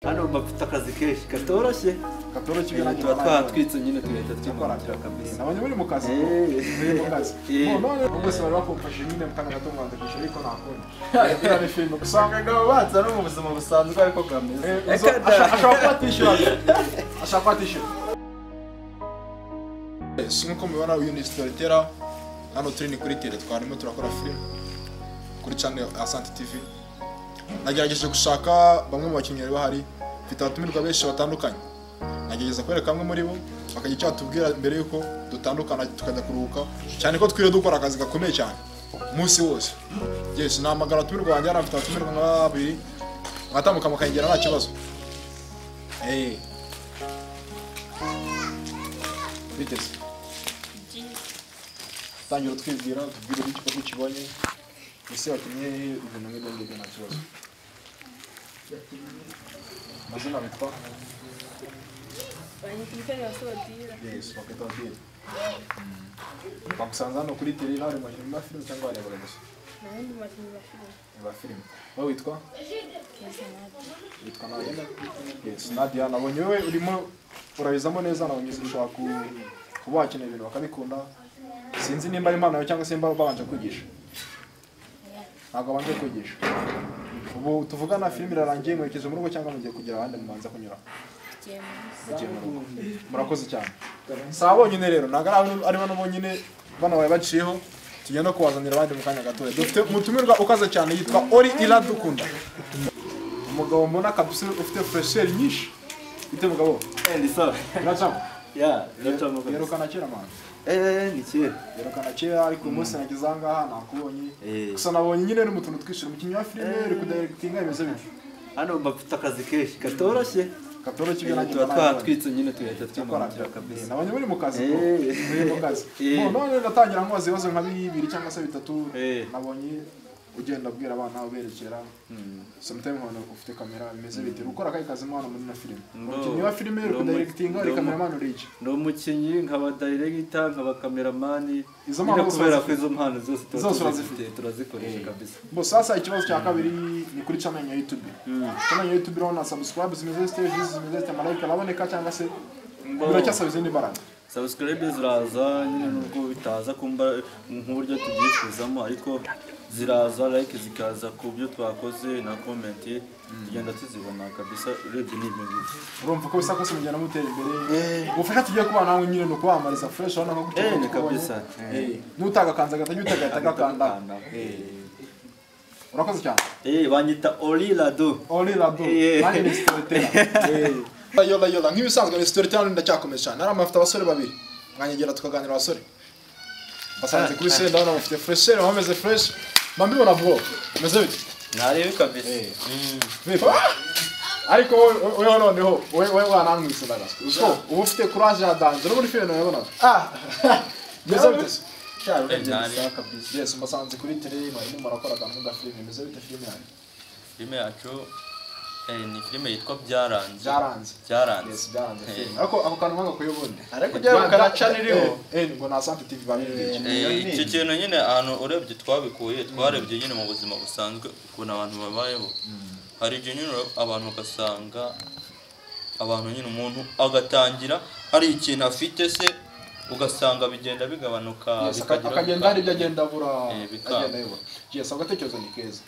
hano bafite akazi kenshi katoroshye tuba twatwitse nyine tugahita twimurangira kabisa nabonye muri mu kazi none ubwo se bari bakumfashe nyine mukana gato mwanze kwishyura ariko nakunda iriya ni filime usanga ngabo batsa no mu buzima busanzwe ariko kameze ashaka kwatishyura nk'uko mubibona uyu ni storyteller hano turi ni kuri tele twarimo turakora filime kuri channel ASANTE TV nagerageje gushaka bamwe mu bakinnyi bahari mfite abatumirwa benshi batandukanye nagerageza kwereka bamwe muri bo bakagira icyo batubwira mbere yuko dutandukana tukajya kuruhuka cyane ko twire dukora akazi gakomeye cyane umunsi wose yes namagara abatumirwa banjye mfite abatumirwa nka babiri batamuka mukayigera nta kibazo biteze tangira twibwira tubwire icyo ukibonye ese watumye ibintu nk'ibyo nta kibazo mazina bitwa yes bakatodira bakusanze hano kuri tele nawe mu mafilime cyangwa warebera gusa ba filime wowe witwa Nadia yes Nadia nabonye wewe urimo urabizamo neza nabonye ushaka kuba wakeneye ibintu bakabikunda sinzi nimba ari impano yawe cyangwa se nimba babanje kwigisha ntabwo banje kwigisha ubu tuvugana filime irarangiye mwerekeje mu rugo cyangwa mugiye kugira ahandi mubanza kunyura murakoze cyane saa bonyine rero ntabwo ari bano bonyine bana bawe baciyeho tugenda kubazanira abandi mu kanya gatoya dufite umutumirwa ukaze cyane yitwa uriya dukunda umugabo mbona kabisa ufite fresher nyinshi bite mugabo ni sawa uracamo uracamo yerukana kera man ni kera yerukana kera ariko umunsi nagize ahangaha nakubonye gusa nabonye nyine uri mu tuntu twishira umukinnyi wa filime uri kudirectinga imeze bite hano bafite akazi kenshi katoroshye tuba twatwitse nyine tugahita twimurangira kabisa nabonye muri mu kazi none ndatangira nkoza ibibazo nka bibiri cyangwa se bitatu nabonye ugenda abwira abana uberekera sometimes hano ufite kamera imeze bite ukora akayi kazi mwana muri na filime umukinnyi wa filime uri kudirectinga uri cameraman uri iki ndi umukinnyi nkaba director nkaba cameraman kubera ko izo mpano zose turazikoresha kabisa bo sasa ikibazo cya kabiri ni kuri channel ya YouTube channel ya YouTube rona subscribe zimeze views zimeze like aboneka cyangwa se biracyasaba izindi mbaraga subscribe ziraza nyine nubwo bitaza kumba nk'uburyo tubyifuzamo ariko ziraza like zikaza ku byo twakoze na comment tugenda tuzibona kabisa urebye n'ibyo ngibyo urumva ko bisa kose mujyana mutera imbere ufasha tugiye kubana nawe nyine no kwamariza fresh hano nko guteka kabisa nutaga kanza gatanye utagahita gakanda urakoze cyane banyita uriya nani ni storyteller yola nk'ibisanzwe ni storyteller ndacyakomeza cyane nari amafite abasore babiri mwanyegera tukaganira abasore basanze kuri senda hano bafite fresher bameze fresh mbibona bwo meze bite narebe kabisa ariko wewe noneho wewe wanamwise ndagaso uko ubu ufite courage ya danje no muri filime yabona meze bite cyaro nari kabisa yes musanze kuri tele barimo barakora gahunda filime meze bite filime yacu ni filime yitwa byaranze yes byaranze ariko ako kantu mwanga kuyobonye ariko ujya kanacanireho ngo na ASANTE TV babiri icyo kintu nyine ahantu urebye twabikuye twarebye nyine mu buzima busanzwe ukuntu abantu babayeho hari igihe nyine abantu ugasanga abantu nyine umuntu agatangira hari ikintu afite se ugasanga bigenda bigabanuka akagenda hari ibyo agenda abura agenda yibona yes agatekerezo ni keza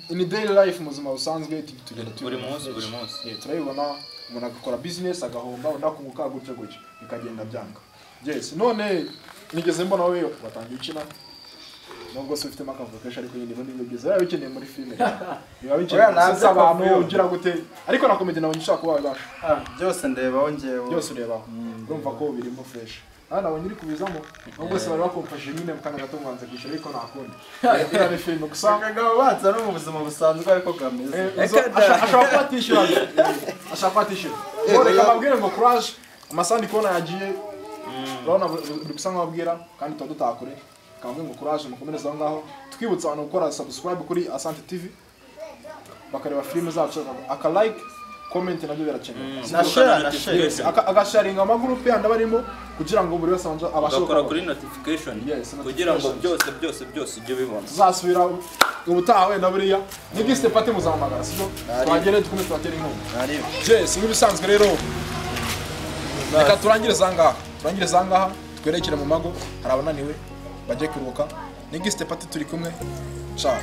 in daily life muzima busanzwe tugenda buri munsi turayibona umuntu agakora business agahomba undakunguka gutyo bikagenda byanga yes none nigeze mbona wewe watangiye ukina nubwo se ufite makavukesha ariko yindi bundi bigeze yaba bikeneye muri filime biba bikeneye nasa abantu ugira gute ariko na comedy nawe nshaka kuba babasha byose ndebaho ngewe byose urebaho urumva ko birimo fresh nabonye uri kubizamo nubwo se bari bakumfashe nyine mukana gato mwanze kwishyura ariko nakunda iriya ni filime usanga ngabo batsa no mu buzima busanzwe ariko kameze ashaka kwatishyura reka babwire ngo courage amasandi kona yagiye urabona buri gusa nk'ababwira kandi tuba dutakure kamwe ngo courage mukomereza aho ngaho twibutsa abantu gukora subscribe kuri ASANTE TV bakareba filime zacu aka like comment nabyo birakenewe. Na share. Agasharinga amagurupe yandi barimo kugira ngo buri wese abashe gukora kuri notification kugira ngo byose ujye bibona. Tuzasubira ubutaha wenda buriya nigiste pate muzamagara sibyo twagere tukume twatera inkunga. Yes nk'ibisanzwe rero reka turangire zangaha twerekere mu mago hari abananiwe baje kuruhuka nigiste pate turi kumwe ciao.